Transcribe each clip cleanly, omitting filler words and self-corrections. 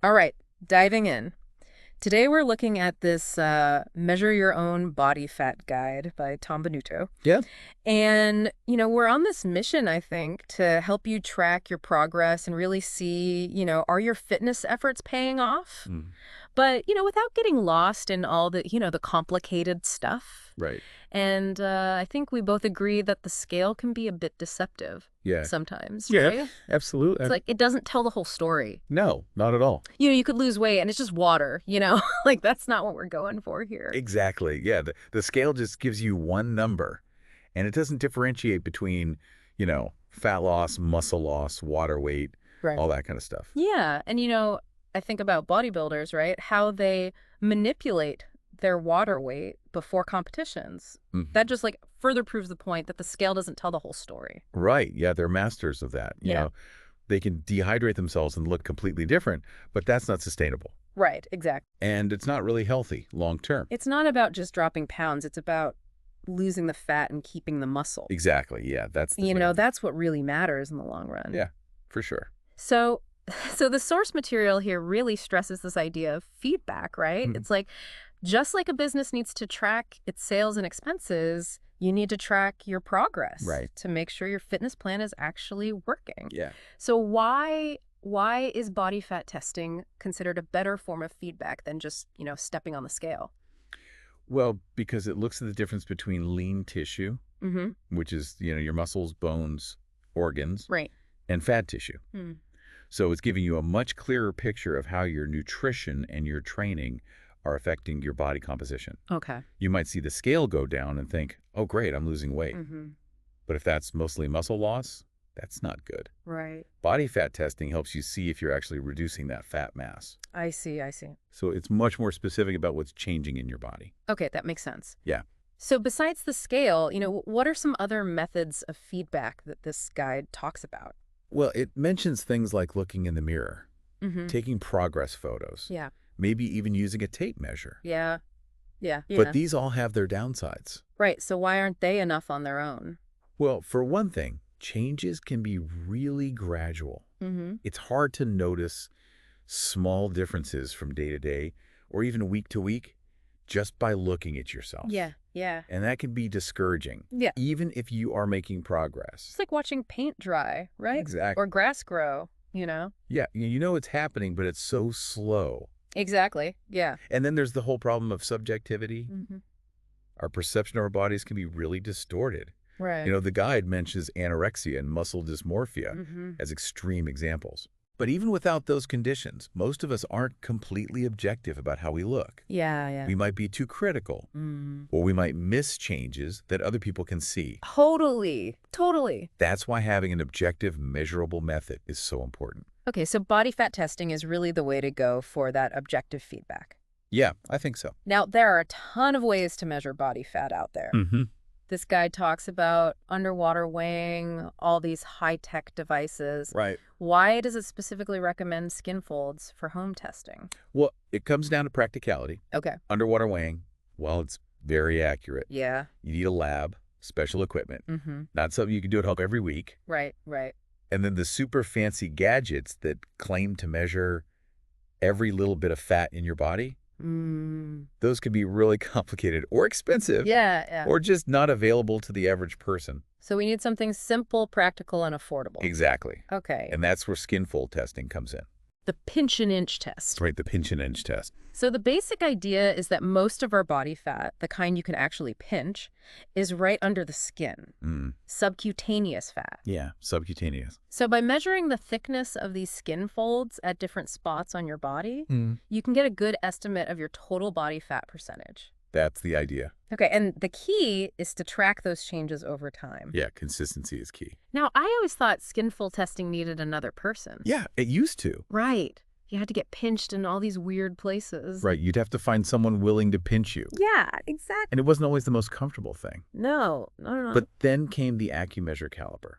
All right, diving in. Today we're looking at this Measure Your Own Body Fat Guide by Tom Venuto. Yeah. And, we're on this mission, I think, to help you track your progress and really see, are your fitness efforts paying off? Mm, But, without getting lost in all the complicated stuff. right. And I think we both agree that the scale can be a bit deceptive Yeah. sometimes, Yeah, right? absolutely. It's like it doesn't tell the whole story. No, not at all. You could lose weight and it's just water, Like that's not what we're going for here. Exactly. Yeah. The scale just gives you one number, and it doesn't differentiate between, fat loss, muscle loss, water weight, Right. all that kind of stuff. Yeah, and I think about bodybuilders, right? How they manipulate their water weight before competitions. Mhm. That just like further proves the point that the scale doesn't tell the whole story. Right. Yeah, they're masters of that. Yeah. They can dehydrate themselves and look completely different, but that's not sustainable. Right, exactly. And it's not really healthy long term. It's not about just dropping pounds, it's about losing the fat and keeping the muscle. Exactly. Yeah, that's the thing. That's what really matters in the long run. Yeah, for sure. So, so the source material here really stresses this idea of feedback, right? Mhm. It's like, just like a business needs to track its sales and expenses, you need to track your progress Right. to make sure your fitness plan is actually working. Yeah. So why is body fat testing considered a better form of feedback than just, stepping on the scale? Well, because it looks at the difference between lean tissue, Mm-hmm. which is, your muscles, bones, organs, Right. and fat tissue. Hmm. So it's giving you a much clearer picture of how your nutrition and your training are affecting your body composition. Okay. You might see the scale go down and think, oh, great, I'm losing weight. Mm-hmm. But if that's mostly muscle loss, that's not good. Right. Body fat testing helps you see if you're actually reducing that fat mass. I see. I see. So it's much more specific about what's changing in your body. Okay, that makes sense. Yeah. So besides the scale, what are some other methods of feedback that this guide talks about? Well, it mentions things like looking in the mirror, Mm-hmm. taking progress photos, Yeah. maybe even using a tape measure. Yeah. Yeah. But these all have their downsides. Right. So why aren't they enough on their own? Well, for one thing, changes can be really gradual. Mm-hmm. It's hard to notice small differences from day to day or even week to week just by looking at yourself. Yeah. Yeah. And that can be discouraging, Yeah. even if you are making progress. It's like watching paint dry, right? Exactly. Or grass grow, Yeah, you know it's happening, but it's so slow. Exactly. Yeah. And then there's the whole problem of subjectivity. Mm-hmm. Our perception of our bodies can be really distorted. Right. The guide mentions anorexia and muscle dysmorphia Mm-hmm. as extreme examples. But even without those conditions, most of us aren't completely objective about how we look. Yeah. Yeah. We might be too critical, Mm. or we might miss changes that other people can see. Totally. Totally. That's why having an objective, measurable method is so important. Okay. So body fat testing is really the way to go for that objective feedback. Yeah, I think so. Now, there are a ton of ways to measure body fat out there. Mm-hmm. This guide talks about underwater weighing, all these high-tech devices. Right. Why does it specifically recommend skin folds for home testing? Well, it comes down to practicality. Okay. Underwater weighing, well, it's very accurate. Yeah. You need a lab, special equipment, Mm-hmm. not something you can do at home every week. Right, right. And then the super fancy gadgets that claim to measure every little bit of fat in your body, Mm. those can be really complicated or expensive Yeah, yeah. or just not available to the average person. So we need something simple, practical, and affordable. Exactly. Okay. And that's where skinfold testing comes in. The pinch and inch test. Right, the pinch and inch test. So the basic idea is that most of our body fat, the kind you can actually pinch, is right under the skin, subcutaneous fat. Yeah, subcutaneous. So by measuring the thickness of these skin folds at different spots on your body, you can get a good estimate of your total body fat percentage. That's the idea. Okay, and the key is to track those changes over time. Yeah, consistency is key. Now, I always thought skin fold testing needed another person. Yeah, it used to. Right. You had to get pinched in all these weird places. Right, you'd have to find someone willing to pinch you. Yeah, exactly. And it wasn't always the most comfortable thing. No. But then came the Accu-Measure caliper.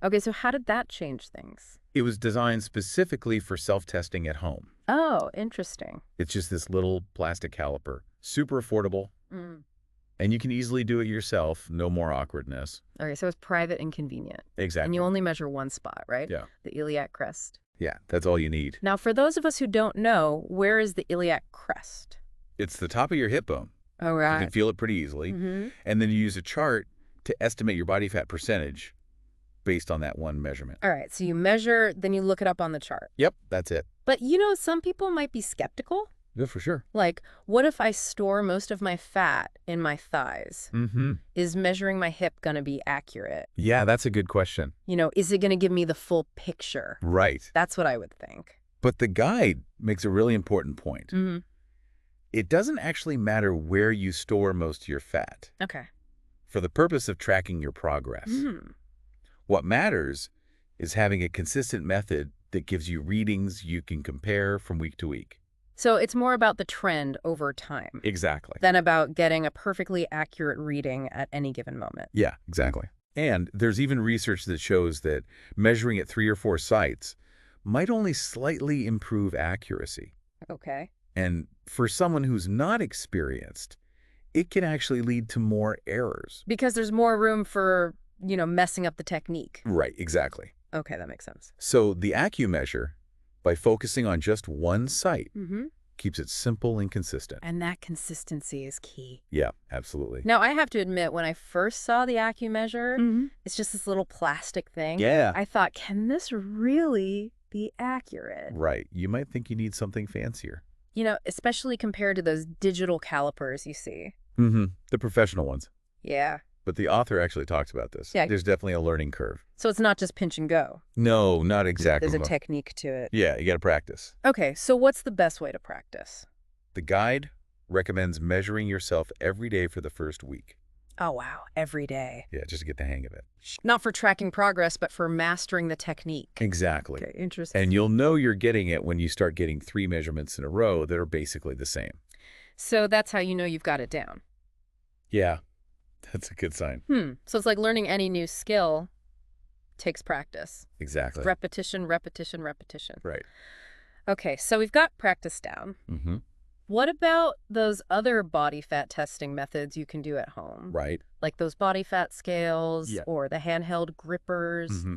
Okay, so how did that change things? It was designed specifically for self-testing at home. Oh, interesting. It's just this little plastic caliper, super affordable, and you can easily do it yourself, no more awkwardness. Okay, so it's private and convenient. Exactly. And you only measure one spot, right? Yeah. The iliac crest. Yeah, that's all you need. Now, for those of us who don't know, where is the iliac crest? It's the top of your hip bone. Oh, You can right. feel it pretty easily. Mm-hmm. And then you use a chart to estimate your body fat percentage based on that one measurement. All right, so you measure, then you look it up on the chart. Yep, that's it. But some people might be skeptical. Yeah, for sure. Like, what if I store most of my fat in my thighs? Mm-hmm. Is measuring my hip going to be accurate? Yeah, that's a good question. Is it going to give me the full picture? Right. That's what I would think. But the guide makes a really important point. Mm-hmm. It doesn't actually matter where you store most of your fat Okay. for the purpose of tracking your progress. Mm. What matters is having a consistent method that gives you readings you can compare from week to week. So it's more about the trend over time Exactly. than about getting a perfectly accurate reading at any given moment. Yeah, exactly. And there's even research that shows that measuring at 3 or 4 sites might only slightly improve accuracy. Okay. And for someone who's not experienced, it can actually lead to more errors. Because there's more room for, messing up the technique. Right, exactly. Okay, that makes sense. So the Accu-Measure, by focusing on just one site, Mm-hmm. keeps it simple and consistent. And that consistency is key. Yeah, absolutely. Now, I have to admit, when I first saw the Accu-Measure, it's just this little plastic thing. Yeah. I thought, can this really be accurate? Right. You might think you need something fancier. Especially compared to those digital calipers you see. Mm-hmm. The professional ones. Yeah. But the author actually talks about this. Yeah. There's definitely a learning curve. So it's not just pinch and go. No, not exactly. There's a technique to it. Yeah, you got to practice. Okay, so what's the best way to practice? The guide recommends measuring yourself every day for the first week. Oh, wow. Every day. Yeah, just to get the hang of it. Not for tracking progress, but for mastering the technique. Exactly. Okay, interesting. And you'll know you're getting it when you start getting 3 measurements in a row that are basically the same. So that's how you know you've got it down. Yeah, that's a good sign. So it's like learning any new skill takes practice. Exactly. Repetition, repetition, repetition. Right. Okay, so we've got practice down. Mm-hmm. What about those other body fat testing methods you can do at home? Right. Like those body fat scales Yeah. or the handheld grippers. Mm-hmm.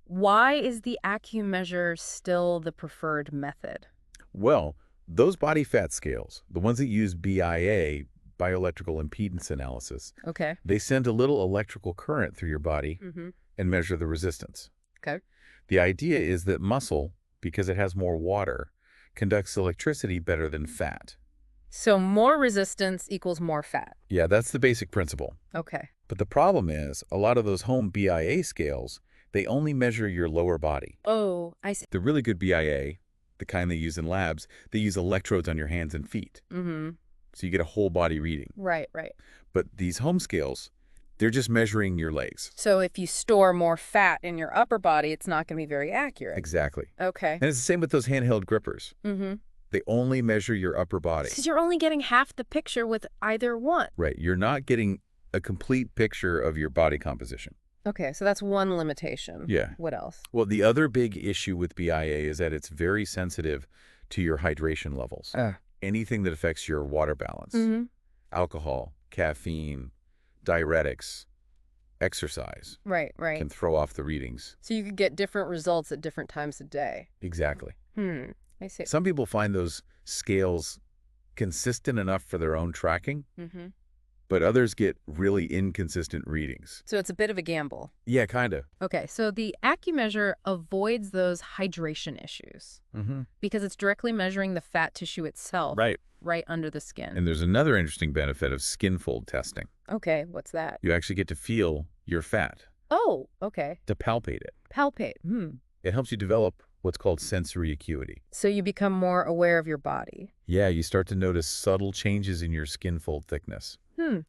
Why is the Accu-Measure still the preferred method? Well, those body fat scales, the ones that use BIA, bioelectrical impedance analysis, Okay. they send a little electrical current through your body Mm-hmm. and measure the resistance. Okay. The idea is that muscle, because it has more water, conducts electricity better than fat. So more resistance equals more fat. Yeah, that's the basic principle. Okay. But the problem is, a lot of those home BIA scales, they only measure your lower body. Oh, I see. The really good BIA, the kind they use in labs, they use electrodes on your hands and feet. Mm-hmm. So you get a whole body reading. Right, right. But these home scales, they're just measuring your legs. So if you store more fat in your upper body, it's not going to be very accurate. Exactly. Okay. And it's the same with those handheld grippers. Mm-hmm. They only measure your upper body. Because you're only getting half the picture with either one. Right. You're not getting a complete picture of your body composition. Okay, so that's one limitation. Yeah. What else? Well, the other big issue with BIA is that it's very sensitive to your hydration levels. Anything that affects your water balance. Mm-hmm. Alcohol, caffeine, diuretics, exercise Right, right. can throw off the readings. So you could get different results at different times a day. Exactly. I see. Some people find those scales consistent enough for their own tracking, Mm-hmm. but others get really inconsistent readings. So it's a bit of a gamble. Yeah, kind of. Okay, so the Accu-Measure avoids those hydration issues Mm-hmm. because it's directly measuring the fat tissue itself right under the skin. And there's another interesting benefit of skinfold testing. Okay, what's that? You actually get to feel your fat, Oh, okay. to palpate it. Palpate. It helps you develop what's called sensory acuity. So you become more aware of your body. Yeah, you start to notice subtle changes in your skin fold thickness.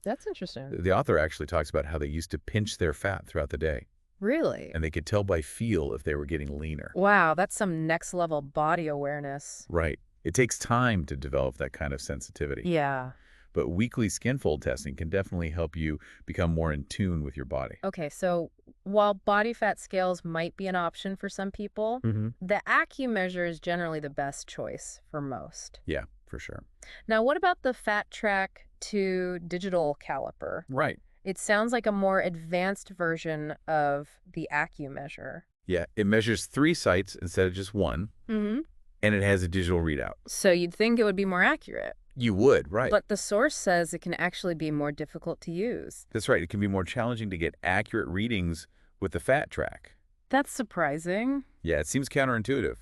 That's interesting. The author actually talks about how they used to pinch their fat throughout the day, Really? and they could tell by feel if they were getting leaner. Wow, that's some next level body awareness. Right. It takes time to develop that kind of sensitivity. Yeah. But weekly skin fold testing can definitely help you become more in tune with your body. Okay, so while body fat scales might be an option for some people, the Accu-Measure is generally the best choice for most. Yeah, for sure. Now, what about the Fat Track 2 digital caliper? Right. It sounds like a more advanced version of the Accu-Measure. Yeah, it measures 3 sites instead of just one, Mm-hmm. and it has a digital readout. So you'd think it would be more accurate. You would, right. But the source says it can actually be more difficult to use. That's right. It can be more challenging to get accurate readings with the fat track. That's surprising. Yeah, it seems counterintuitive.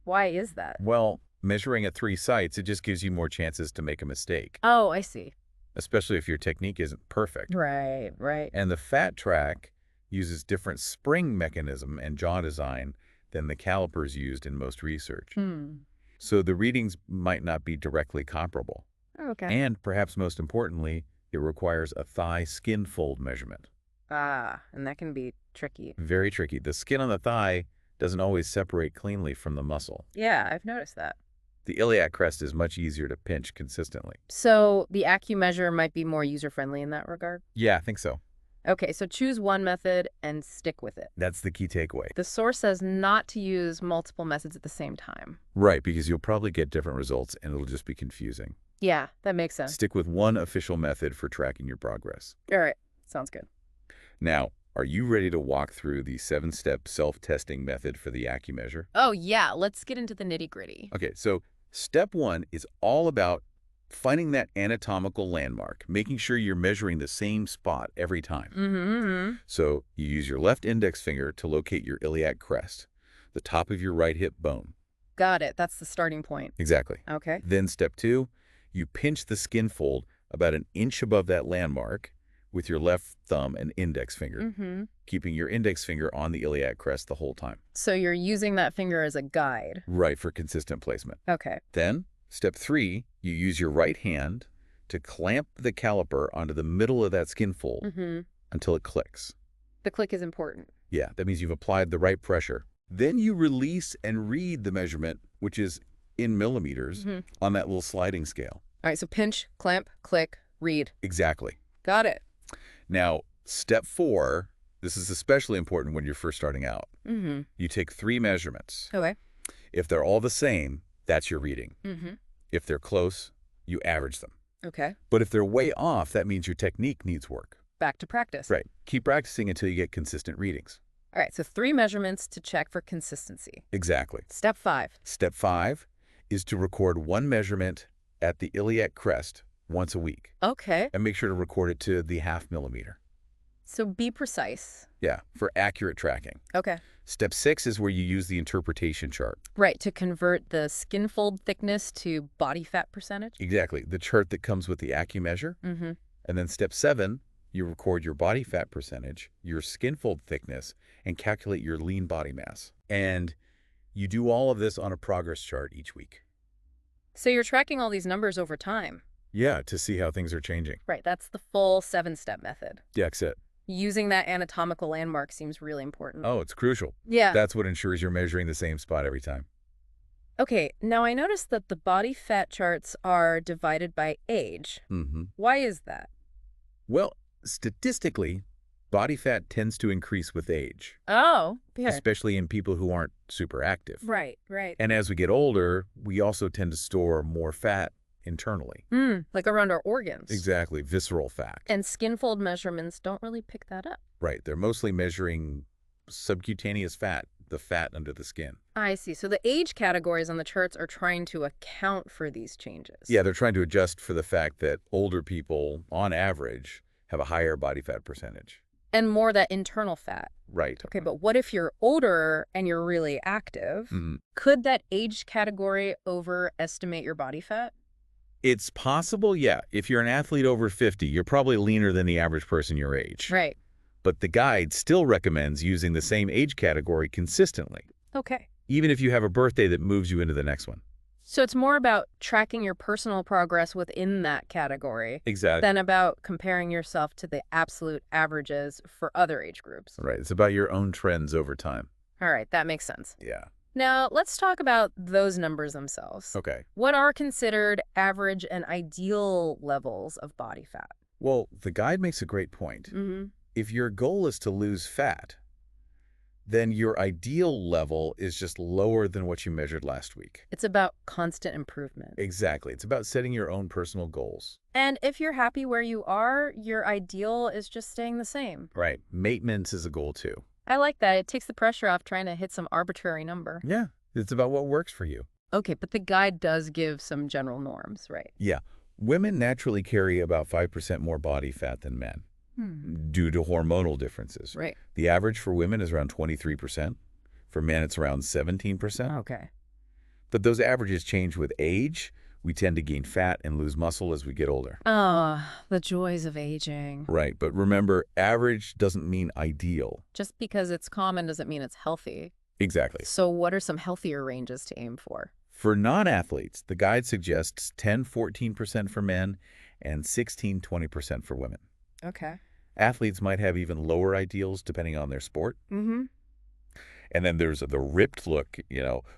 Why is that? Well, measuring at 3 sites, it just gives you more chances to make a mistake, Oh, I see. especially if your technique isn't perfect. Right, right. And the fat track uses different spring mechanism and jaw design than the calipers used in most research. Hmm. So the readings might not be directly comparable. Okay. And perhaps most importantly, it requires a thigh skin fold measurement. And that can be tricky. Very tricky. The skin on the thigh doesn't always separate cleanly from the muscle. Yeah, I've noticed that. The iliac crest is much easier to pinch consistently. So the Accu-Measure might be more user-friendly in that regard? Yeah, I think so. Okay, so choose one method and stick with it. That's the key takeaway. The source says not to use multiple methods at the same time. Right, because you'll probably get different results and it'll just be confusing. Yeah, that makes sense. Stick with one official method for tracking your progress. All right, sounds good. Now, are you ready to walk through the 7-step self-testing method for the Accu-Measure? Oh, yeah, let's get into the nitty-gritty. Okay, so step 1 is all about finding that anatomical landmark, making sure you're measuring the same spot every time. Mm-hmm. So you use your left index finger to locate your iliac crest, the top of your right hip bone. Got it. That's the starting point. Exactly. Okay. Then step 2, you pinch the skin fold about an inch above that landmark with your left thumb and index finger, Mm-hmm. keeping your index finger on the iliac crest the whole time. So you're using that finger as a guide. Right, for consistent placement. Okay. Then, step 3, you use your right hand to clamp the caliper onto the middle of that skin fold Mm-hmm. until it clicks. The click is important. Yeah, that means you've applied the right pressure. Then you release and read the measurement, which is in millimeters, Mm-hmm. on that little sliding scale. All right, so pinch, clamp, click, read. Exactly. Got it. Now, step 4, this is especially important when you're first starting out. Mm-hmm. You take 3 measurements. Okay. If they're all the same, that's your reading. Mm-hmm. If they're close, you average them. Okay. But if they're way off, that means your technique needs work. Back to practice. Right. Keep practicing until you get consistent readings. All right, so 3 measurements to check for consistency. Exactly. Step 5. Step 5 is to record 1 measurement at the iliac crest once a week. Okay. And make sure to record it to the 0.5 millimeter. So be precise. Yeah, for accurate tracking. Okay. Step 6 is where you use the interpretation chart. Right, to convert the skin fold thickness to body fat percentage? Exactly, the chart that comes with the Accu-Measure. Mm-hmm. And then step 7, you record your body fat percentage, your skin fold thickness, and calculate your lean body mass. And you do all of this on a progress chart each week. So you're tracking all these numbers over time. Yeah, to see how things are changing. Right, that's the full 7-step method. Yeah, that's it. Using that anatomical landmark seems really important. Oh, it's crucial. Yeah. That's what ensures you're measuring the same spot every time. Okay, now I noticed that the body fat charts are divided by age. Mm-hmm. Why is that? Well, statistically, body fat tends to increase with age, Oh, yeah. especially in people who aren't super active. Right, right. And as we get older, we also tend to store more fat internally. Like around our organs. Exactly, visceral fat. And skin fold measurements don't really pick that up. Right, they're mostly measuring subcutaneous fat, the fat under the skin. I see. So the age categories on the charts are trying to account for these changes. Yeah, they're trying to adjust for the fact that older people, on average, have a higher body fat percentage. And more that internal fat. Right. Okay, but what if you're older and you're really active? Mm-hmm. Could that age category overestimate your body fat? It's possible, yeah. If you're an athlete over 50, you're probably leaner than the average person your age. Right. But the guide still recommends using the same age category consistently, Okay. even if you have a birthday that moves you into the next one. So it's more about tracking your personal progress within that category Exactly. than about comparing yourself to the absolute averages for other age groups. Right. It's about your own trends over time. All right, that makes sense. Yeah. Now, let's talk about those numbers themselves. Okay. What are considered average and ideal levels of body fat? Well, the guide makes a great point. Mm-hmm. If your goal is to lose fat, then your ideal level is just lower than what you measured last week. It's about constant improvement. Exactly. It's about setting your own personal goals. And if you're happy where you are, your ideal is just staying the same. Right. Maintenance is a goal too. I like that. It takes the pressure off trying to hit some arbitrary number. Yeah, it's about what works for you. Okay, but the guide does give some general norms, right? Yeah, women naturally carry about 5% more body fat than men due to hormonal differences. Right. The average for women is around 23%. For men, it's around 17%. Okay. But those averages change with age. We tend to gain fat and lose muscle as we get older. Oh, the joys of aging. Right, but remember, average doesn't mean ideal. Just because it's common doesn't mean it's healthy. Exactly. So what are some healthier ranges to aim for? For non-athletes, the guide suggests 10–14% for men and 16–20% for women. Okay. Athletes might have even lower ideals depending on their sport. Mm-hmm. And then there's the ripped look,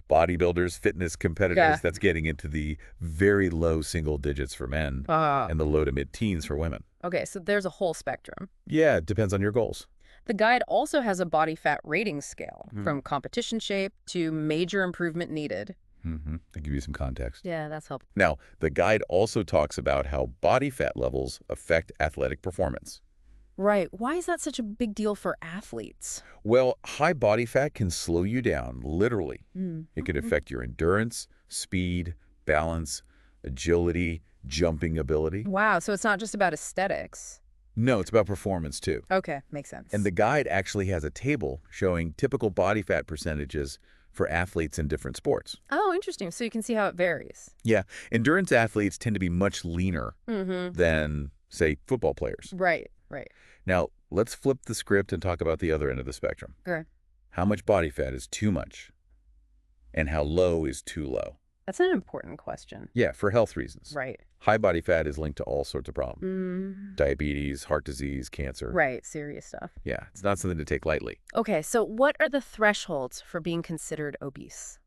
bodybuilders, fitness competitors. Yeah. That's getting into the very low single digits for men and the low to mid-teens for women. Okay, so there's a whole spectrum. Yeah, it depends on your goals. The guide also has a body fat rating scale, from competition shape to major improvement needed. To give you some context. Yeah, that's helpful. Now, the guide also talks about how body fat levels affect athletic performance. Right. Why is that such a big deal for athletes? Well, high body fat can slow you down, literally. Mm. It can affect your endurance, speed, balance, agility, jumping ability. Wow, so it's not just about aesthetics. No, it's about performance, too. Okay, makes sense. And the guide actually has a table showing typical body fat percentages for athletes in different sports. Oh, interesting. So you can see how it varies. Yeah, endurance athletes tend to be much leaner than, say, football players. Right, right. Now, let's flip the script and talk about the other end of the spectrum. Okay. How much body fat is too much? And how low is too low? That's an important question. Yeah, for health reasons. Right. High body fat is linked to all sorts of problems. Diabetes, heart disease, cancer. Right, serious stuff. Yeah, it's not something to take lightly. Okay, so what are the thresholds for being considered obese?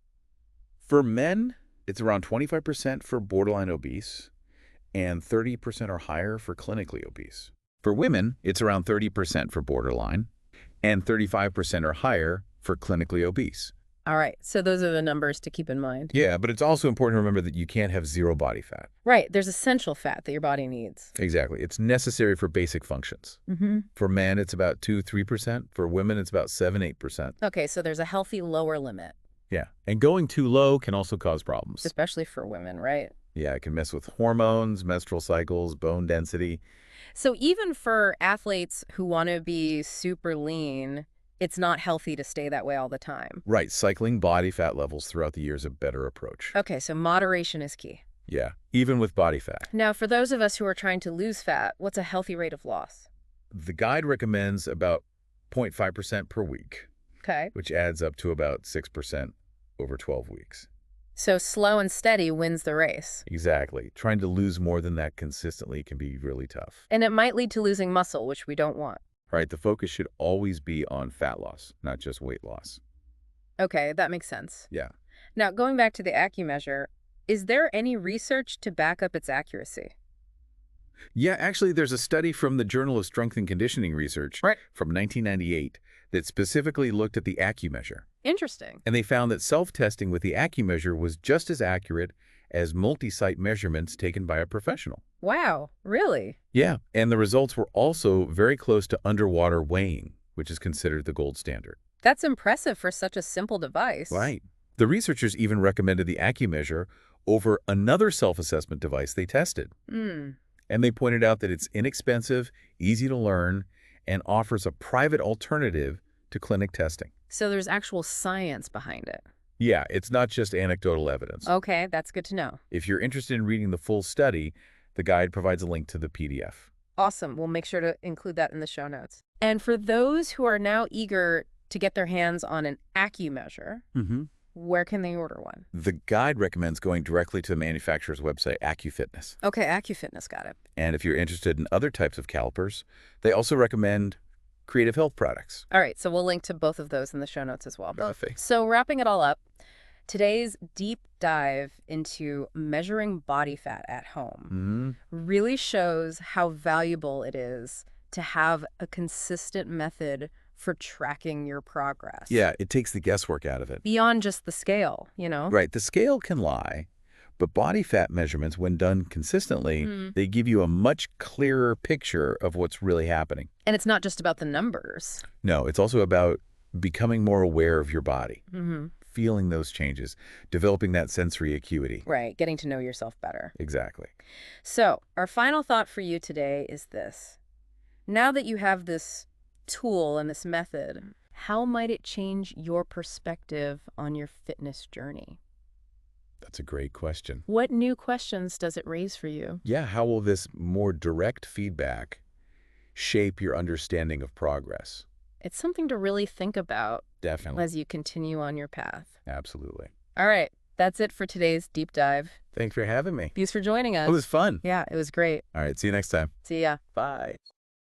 For men, it's around 25% for borderline obese and 30% or higher for clinically obese. For women, it's around 30% for borderline and 35% or higher for clinically obese. All right, so those are the numbers to keep in mind. Yeah, but it's also important to remember that you can't have zero body fat. Right, there's essential fat that your body needs. Exactly. It's necessary for basic functions. For men, it's about 2–3%. For women, it's about 7–8%. Okay, so there's a healthy lower limit. Yeah, and going too low can also cause problems. Especially for women, right? Yeah, it can mess with hormones, menstrual cycles, bone density. So even for athletes who want to be super lean, it's not healthy to stay that way all the time. Right, cycling body fat levels throughout the year is a better approach. Okay, so moderation is key. Yeah, even with body fat. Now, for those of us who are trying to lose fat, what's a healthy rate of loss? The guide recommends about 0.5% per week, Okay. which adds up to about 6% over 12 weeks. So slow and steady wins the race. Exactly. Trying to lose more than that consistently can be really tough. And it might lead to losing muscle, which we don't want. Right, the focus should always be on fat loss, not just weight loss. Okay, that makes sense. Yeah. Now, going back to the Accu-Measure, is there any research to back up its Yeah, actually, there's a study from the Journal of Strength and Conditioning Research from 1998 that specifically looked at the Accu-Measure. Interesting. And they found that self-testing with the Accu-Measure was just as accurate as multi-site measurements taken by a professional. Wow, really? Yeah, and the results were also very close to underwater weighing, which is considered the gold standard. That's impressive for such a simple device. Right. The researchers even recommended the Accu-Measure over another self-assessment device they tested. And they pointed out that it's inexpensive, easy to learn, and offers a private alternative to clinic testing. So there's actual science behind it. Yeah, it's not just anecdotal evidence. Okay, that's good to know. If you're interested in reading the full study, the guide provides a link to the PDF. Awesome. We'll make sure to include that in the show notes. And for those who are now eager to get their hands on an Accu-Measure, where can they order one? The guide recommends going directly to the manufacturer's website, AccuFitness. Okay, AccuFitness, got it. And if you're interested in other types of calipers, they also recommend Creative Health products. All right, so we'll link to both of those in the show notes as well. Perfect. So wrapping it all up, today's deep dive into measuring body fat at home really shows how valuable it is to have a consistent method for tracking your progress. Yeah, it takes the guesswork out of it. Beyond just the scale, you know? Right, the scale can lie, but body fat measurements, when done consistently, they give you a much clearer picture of what's really happening. And it's not just about the numbers. No, it's also about becoming more aware of your body, Mm-hmm. feeling those changes, developing that sensory acuity. Right, getting to know yourself better. Exactly. So, our final thought for you today is this. Now that you have this tool and this method, how might it change your perspective on your fitness journey? That's a great question. What new questions does it raise for you? Yeah, how will this more direct feedback shape your understanding of progress? It's something to really think about Definitely. as you continue on your path. Absolutely. All right, that's it for today's deep dive. Thanks for having me. Thanks for joining us. It was fun. Yeah, it was great. All right, see you next time. See ya. Bye.